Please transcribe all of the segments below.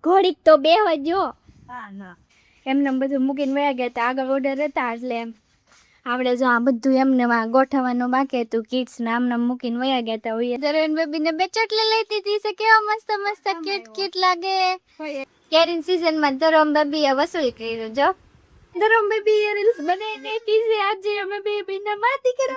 ઘોડીક તો બેહવા જો. હા ના એમને બધું મૂકીને વયા ગયા હતા, આગળ ઓર્ડર હતા એટલે આપણે જો આ બધું એમને ગોઠવવાનું બાકી હતું, કિડ્સ ને આમને મૂકીને વયા ગયા હતા. હોય ધરન બેબીને બે ચટલી લઈ દીધી છે, કેવા મસ્ત મસ્ત ક્યુટ ક્યુટ લાગે. કેરીન સીઝન માં ધરમ બેબી વસૂલ કર્યું જો. ધરમ બેબી રીલ્સ બનાવીને કીધે આજે અમે બેબી ના માટી કરો.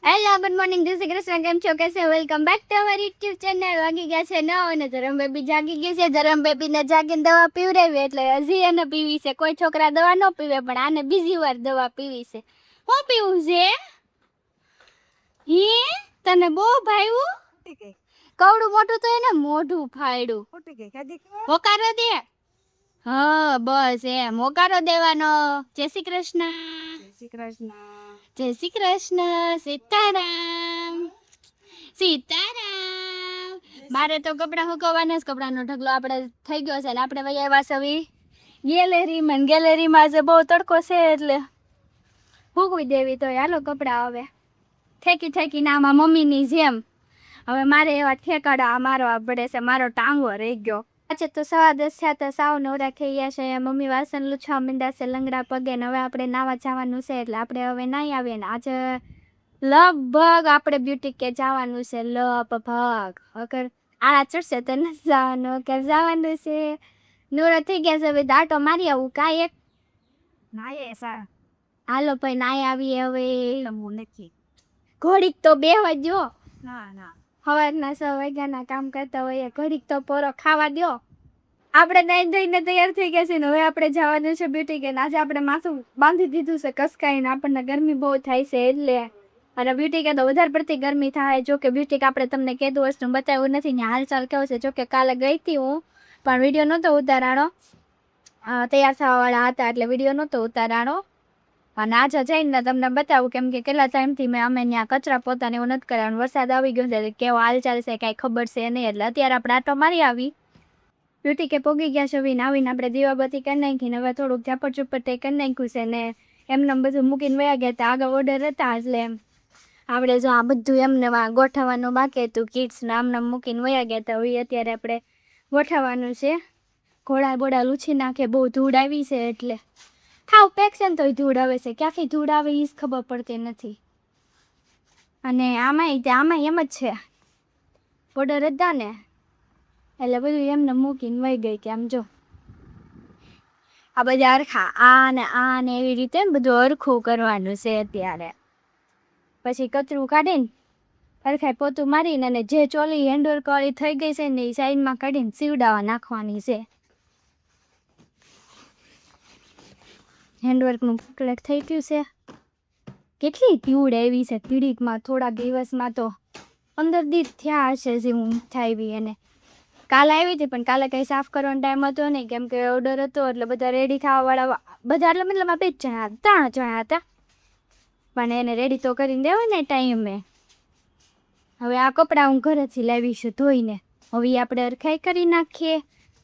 હેલો ગુડ મોર્નિંગ, જય શ્રી કૃષ્ણ, કેમ છો, કેસે welcome back to our YouTube channel. વાગી ગયા છે 9 અને ધરમ બેબી જાગી ગઈ છે. ધરમ બેબી ને જાગીને દવા પીવડાવી એટલે હજી એને પીવી છે. કોઈ છોકરા દવા ન પીવે પણ આને બીજી વાર દવા પીવી છે. શું પીવું છે? હે તને બહુ ભાવ્યું? કવડું મોટું તો એને મોઢું ફાડ્યું. હોકારો દે. હા બસ એમ હોકારો દેવાનો. જય શ્રી કૃષ્ણ. જય શ્રી કૃષ્ણ. જય શ્રી કૃષ્ણ. સીતારામ સીતારામ. મારે તો કપડાં સુકવવાના જ, કપડાનો ઢગલો આપણે થઈ ગયો છે ને આપણે વહી આવ્યા સવી ગેલેરીમાં. ગેલેરીમાં આજે બહુ તડકો છે એટલે ફૂકવી દેવી. તો હાલો કપડાં હવે ઠેકી ઠેકીને આમાં મમ્મીની જેમ હવે મારે એવા ઠેકાડા મારવા પડે છે. મારો ટાંગો રહી ગયો. અચ્છા તો 10:15 થયા તો સાવ નવરા થઈ ગયા છે. મમ્મી વાસણ લૂછવા માંડ્યા છે લંગડા પગે ને હવે આપણે નાવા જવાનું છે એટલે આપણે હવે નાહી આવીએ ને આજે લગભગ આપણે બ્યુટી કે જવાનું છે. લગભગ અગર આળા ચડશે તો નથી જવાનું, કે જવાનું છે. નવરા થઈ ગયા છે હવે દાંટો મારી આવું કાંઈ એક નાયે સા. હાલો ભાઈ નાઈ આવીએ હવે. નથી ઘોડીક તો બેહવા જો. ના ના સવારના 6 વાગ્યાના કામ કરતા હોઈએ, ઘડીક તો પોરો ખાવા દો. આપણે નાઈ ધોઈને તૈયાર થઈ ગયા છે ને હવે આપણે જવાનું છે બ્યુટી કે. આજે આપણે માથું બાંધી દીધું છે કસકાઈને, આપણને ગરમી બહુ થાય છે એટલે. અને બ્યુટી કે તો વધારે પડતી ગરમી થાય. જો કે બ્યુટી આપણે તમને કીધું વસ્તુ બતાવ્યું નથી ને હાલચાલ કેવો છે. જો કે કાલે ગઈ હતી હું પણ વિડીયો નહોતો ઉતારાણો, તૈયાર થવાવાળા હતા એટલે વિડીયો નહોતો ઉતારાણો. અને આજે જઈને તમને બતાવું કેમ કે કેટલા ટાઈમથી મેં અમે ત્યાં કચરા પોતાને એવું નથી કરાવ્યું. વરસાદ આવી ગયો છે કેવો હાલચાલ છે કાંઈ ખબર છે નહીં એટલે અત્યારે આપણે આટો મારી આવી. બ્યુટી કે પોગી ગયા છે આવીને આપણે દીવાબત્તી કરી નાખીને હવે થોડુંક ઝાપટ ચુપટ તે કરી નાખ્યું છે ને એમને બધું મૂકીને વયા ગયા હતા. આગળ ઓર્ડર હતા એટલે આપણે જો આ બધું એમને ગોઠવવાનું બાકી હતું, કિડ્સને આમને મૂકીને વયા ગયા હતા. હવે અત્યારે આપણે ગોઠવવાનું છે. ઘોડા બોડા લૂછી નાખે, બહુ ધૂળ આવી છે એટલે ખાવ પેક છે ને તોય ધૂળ આવે છે. ક્યાંથી ધૂળ આવે એ જ ખબર પડતી નથી. અને આમાં એમ જ છે ઓર્ડર હતા ને એટલે બધું એમને મૂકીને વહી ગઈ કે આમ જો આ બધા હરખા આ ને એવી રીતે બધું હરખું કરવાનું છે અત્યારે. પછી કચરું કાઢીને હરખાઈ પોતું મારીને અને જે ચોલી હેન્ડવર્ક વાળી થઈ ગઈ છે ને એ સાઈડમાં કાઢીને સીવડાવવા નાખવાની છે. હેન્ડવર્કનું કલેક્ટ થઈ ગયું છે. કેટલી ધૂળ આવી છે કીડીકમાં થોડા દિવસમાં તો 15 દિવસ થયા હશે જે હું થાવી. અને કાલે આવી હતી પણ કાલે કંઈ સાફ કરવાનો ટાઈમ હતો નહીં કેમ કે ઓર્ડર હતો એટલે બધા રેડી થવાવાળા બધા એટલે મતલબ 2 જણા 3 જણા હતા પણ એને રેડી તો કરીને દેવા ને ટાઈમે. હવે આ કપડાં હું ઘરેથી લાવીશું ધોઈને. હવે આપણે હરખાઈ કરી નાખીએ,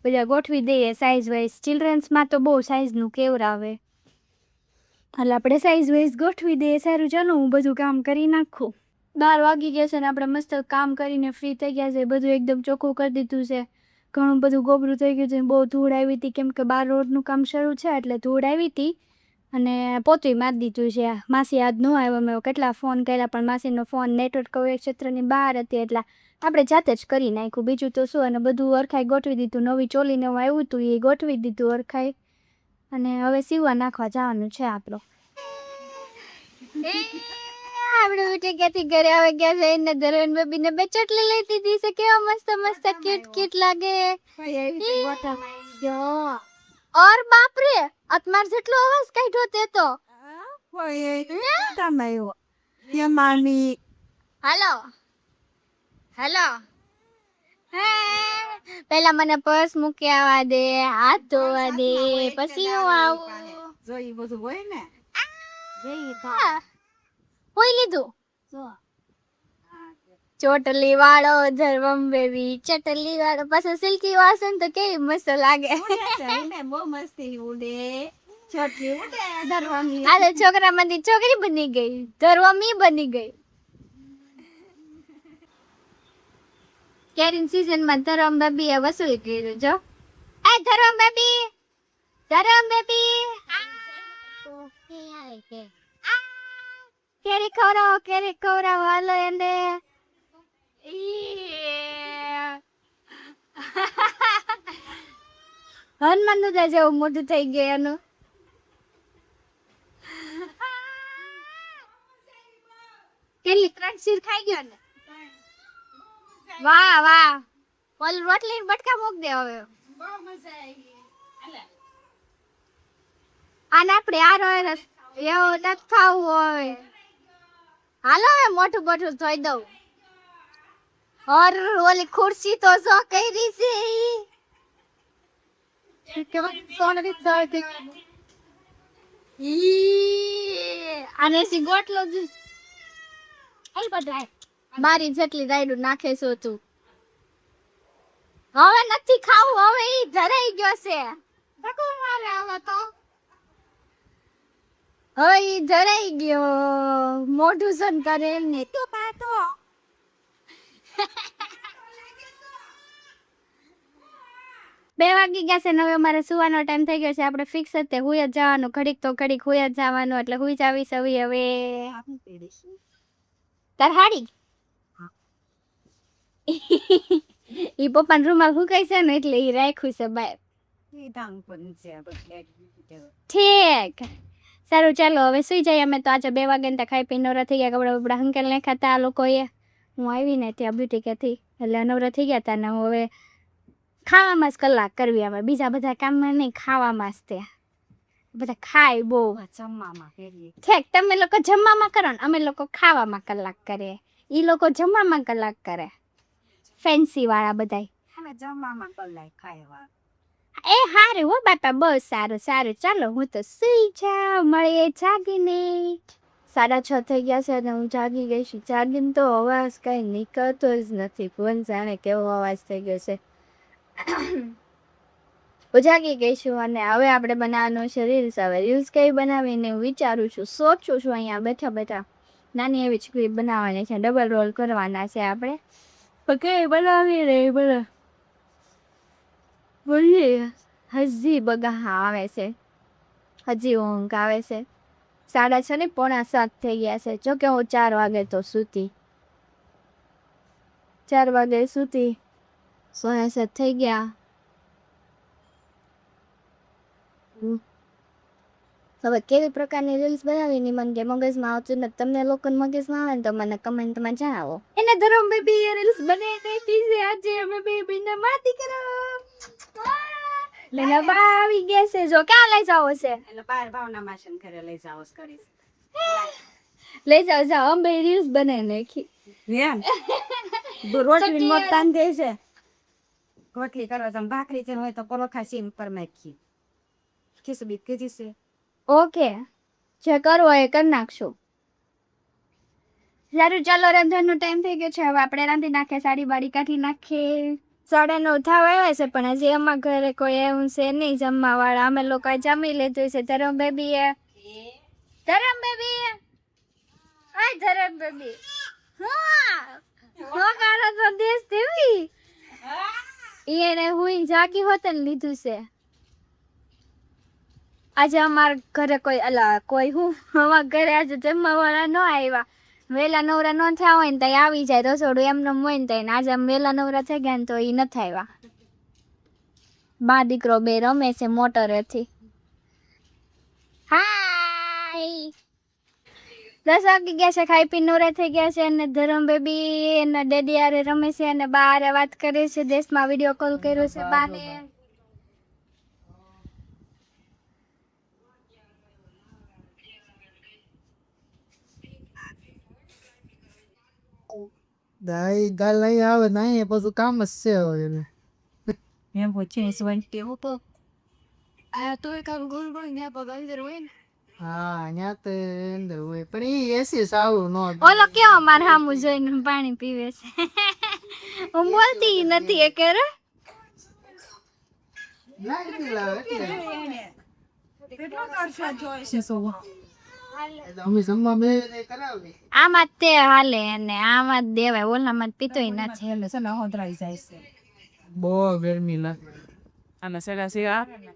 બધા ગોઠવી દઈએ સાઇઝ વાઇઝ. ચિલ્ડ્રન્સમાં તો બહુ સાઇઝનું કેવરાવે એટલે આપણે સાઇઝ વાઇઝ ગોઠવી દઈએ. સારું ચાલો હું બધું કામ કરી નાખું. 12 વાગી ગયા છે ને આપણે મસ્ત કામ કરીને ફ્રી થઈ ગયા છે. બધું એકદમ ચોખ્ખું કરી દીધું છે. ઘણું બધું ગોબરું થઈ ગયું છે. બહુ ધૂળ આવી હતી કેમ કે 12 રોડનું કામ શરૂ છે એટલે ધૂળ આવી હતી અને પોતું મારી દીધું છે. માસી આજ ન આવ્યો, મેં કેટલા ફોન કર્યા પણ માસીનો ફોન નેટવર્ક ક્ષેત્રની બહાર હતી એટલે આપણે જાતે જ કરી નાખ્યું. બીજું તો શું. અને બધું હરખાઈ ગોઠવી દીધું. નવી ચોલીને એવું આવ્યું હતું એ ગોઠવી દીધું હરખાઈ. અને હવે સીવવા નાખવા જવાનું છે આપણો. આપણે ઉઠી ક્યાંથી ઘરે આવી ગયા છે એને ધરન બેબીને બે ચટલી લઈ દીધી છે. કેવા મસ્ત મસ્ત ક્યુટ ક્યુટ લાગે. ઓર બાપ રે અત્માર જેટલો અવાજ કાઢ્યો તે તો હાલો હાલો. પેલા મને પર્સ મૂકી આવવા દે, હાથ ધોવા દે, પછી હું આવું. જોઈ બધું હોય ને હોય લીધું. ચોટલી વાળો ધર્મ બેબી ચટલી વાળો પાછો સિલ્કી વાસન તો કેવી મસ્ત લાગે. બહુ મસ્તી ઉડે ચોટલી ઉડે ધર્મમી. આ છોકરામાંથી છોકરી બની ગઈ, ધર્મમી બની ગઈ. કેરીન સીઝનમાં ધરમ બેબીએ વસૂલ કર્યું જો. એ ધરમ બેબી કેરી ખવડાવો હાલો એને હનુમાન નું જેવું મોટું થઈ ગયું એનું કેટલી 3 શીર ખાઈ ગયો ને વાહ વાહ ઓલ રોટલી ને બટકા મૂક દે હવે બહુ મજા આવી આને આપણે આ રોય એવું નથી ખાવું હોય હાલો હવે મોટું મોટું ધોઈ દઉં ઓર ઓલી ખુરશી તો સો કરી છે આને સી ગોટલો જ મારી જેટલી રાયડું નાખે છો તું હવે નથી ખાવું હવે ઈ ધરાઈ ગયો છે મારે હવે તો હવે ઈ ધરાઈ ગયો મોઢું સન કરે એમને તું પાતો 2 વાગી ગયા છે ને હવે અમારે સુવાનો ટાઈમ થઈ ગયો છે આપણે ફિક્સ જ તે હુઈ જ જવાનું ઘડીક તો ઘડીક હુઈ જ જવાનું એટલે હુઈ જાવી સવી હવે તાર હાડી ઈ પપ્પાના રૂમમાં હુકાઈ છે ને એટલે ઈ રાખ્યું છે બાય ઠીક સારું ચાલો હવે સુઈ જઈએ અમે તો આજે 2 વાગે ને ખાઈ પી નવરા થઈ ગયા કપડા બપડા હંકેલ ને ખાતા આ લોકોએ હું આવી ને ત્યાં બ્યુટી કેથી એટલે નવરા થઈ ગયા તા ને હવે ખાવામાં જ કલાક કરવી અમે બીજા બધા કામમાં નહીં ખાવામાં જ તે બધા ખાય બહુ જમવામાં ઠીક તમે લોકો જમવામાં કરો ને અમે લોકો ખાવામાં કલાક કરીએ ઈ લોકો જમવામાં કલાક કરે ફેન્સી વાળા બધાય અમે જમવામાં કલાક ખાય એ હારું હો બાપા બહુ સારું સારું ચાલો હું તો સુઈ જાઉં મળીએ જાગીને 6:30 થઈ ગયા છે અને હું જાગી ગઈ છું જાગીને તો અવાજ કઈ નીકળતો જ નથી ફોન જાણે કેવો અવાજ થઈ ગયો છે હું જાગી ગઈ છું અને હવે આપણે બનાવવાનું છે રીલ્સ હવે રીલ્સ કઈ બનાવીને હું વિચારું છું સોચું છું અહીંયા બેઠા બેઠા નાની એવી ચીકલી બનાવવાની છે ડબલ રોલ કરવાના છે આપણે કઈ બનાવી રે બધા બોલીએ હજી બગા આવે છે હજી ઊંઘ આવે છે 6:30 ને 6:45 થઈ ગયા છે જો કે હું 4 વાગે તો સૂતી 4 વાગે સૂતી 6:30 થઈ ગયા હવે કેવી પ્રકારની રીલ્સ બનાવીને મને કે મગજમાં આવતું ને તમને લોકોને મગજમાં આવે ને તો મને કમેન્ટમાં જણાવો એને ધરમ બેબી રીલ્સ બનાવી નાખી છે આજે અમે બેબીને માટી કરો લેના બા આવી ગયા છે જો ક્યાં લઈ જાવ છે એટલે બાર ભાવના માશન ઘરે લઈ જાવ કરીશ લઈ જાવ અમે રીલ્સ બનાવી નાખી એમ રોટલી મોટ તાન દે છે રોટલી કરવા જમ ભાખરી છે હોય તો પરોઠા સીમ પર નાખી ખીસબી કીધી છે ઓકે જે કરવો એ કરી નાખશું સારું ચાલો રાંધવાનો ટાઈમ થઈ ગયો છે હવે આપણે રાંધી નાખીએ સાડી બાડી કાઢી નાખીએ 9:30 થવા આવ્યા છે પણ હજી અમારા ઘરે કોઈ એવું છે નહીં જમવા વાળા અમે લોકો જમી લીધું છે ધરમ બેબી ઓય ધરમ બેબી હું કારો તો દેશ દેવી એને હું જાગી હોત ને લીધું છે આજે અમારા ઘરે કોઈ હું અમારા ઘરે આજે જમવા વાળા ન આવ્યા વેલા નવરા ન થયા હોય ને તો આવી જાય રસોડું એમને હોય ને તો આજે આમ વેલા નવરા થઈ ગયા ને તો એ નથી આવ્યા બા દીકરો બે રમે છે મોટરેથી હાય 10 વાગી ગયા છે ખાઈ પી નવરા થઈ ગયા છે અને ધરમ બેબી એના ડેડી હારે રમે છે અને બા હારે વાત કરે છે દેશમાં વિડીયો કોલ કર્યો છે બાને દાઈ ગાલ નહીં આવે નહીં પછી કામ જ છે હવે એમ પૂછે સ્વંટી તો આ તો કામ ગોળ ગોળ ને પગ અંદર હોય ને હા અહીંયા તો અંદર હોય પણ ઈ એસી સાવું નો ઓલો કેવો માર હામું જોઈને પાણી પીવે છે હું બોલતી નથી એ કરે લાગી લાવે કેટલો કરશો જોઈ છે સો અમે જમવા બે કરાવી આમાં તે હાલે અને આમાં જ દેવાય ઓલામાં પીતોય નથી એટલે છે ને હોદરાઈ જાય છે બહુ ગરમી લાગે અને સેગા સેગા આવે ને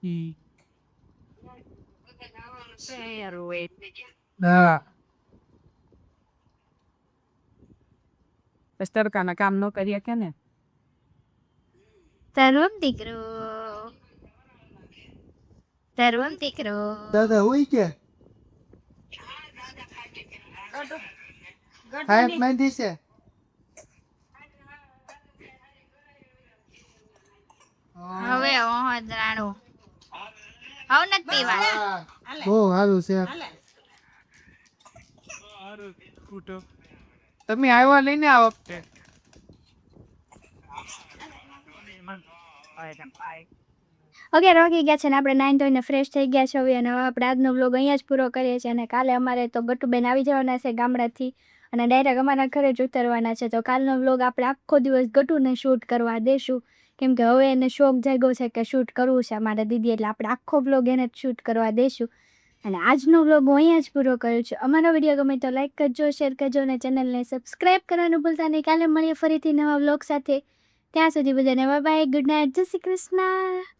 ઈ હા બસ તડકાના કામ ન કરીએ કે ને તારું દીકરો તારું દીકરો દાદા હોય કે હાથ માંડી છે હવે રાણું હવે નથી પીવા બહુ સારું છે તમે આવ્યા લઈને આ વખતે ઓકે રોકી ગયા છે ને આપણે નાઈન ધોઈને ફ્રેશ થઈ ગયા છે હવે અને હવે આપણે આજનો વ્લોગ અહીંયા જ પૂરો કરીએ છીએ અને કાલે અમારે તો ગટુબેન આવી જવાના છે ગામડાથી અને ડાયરેક્ટ અમારા ઘરે જ ઉતરવાના છે તો કાલનો વ્લોગ આપણે આખો દિવસ ગટુને શૂટ કરવા દેશું કેમ કે હવે એને શોખ જાગ્યો છે કે શૂટ કરવું છે અમારા દીદી એટલે આપણે આખો વ્લોગ એને જ શૂટ કરવા દેશું અને આજનો વ્લોગ હું અહીંયા જ પૂરો કર્યો છું અમારો વિડીયો ગમે તો લાઈક કરજો શેર કરજો અને ચેનલને સબસ્ક્રાઈબ કરવાનું ભૂલતા નહીં કાલે મળીએ ફરીથી નવા વ્લોગ સાથે ત્યાં સુધી બધાને બાય બાય ગુડ નાઇટ જય શ્રી કૃષ્ણ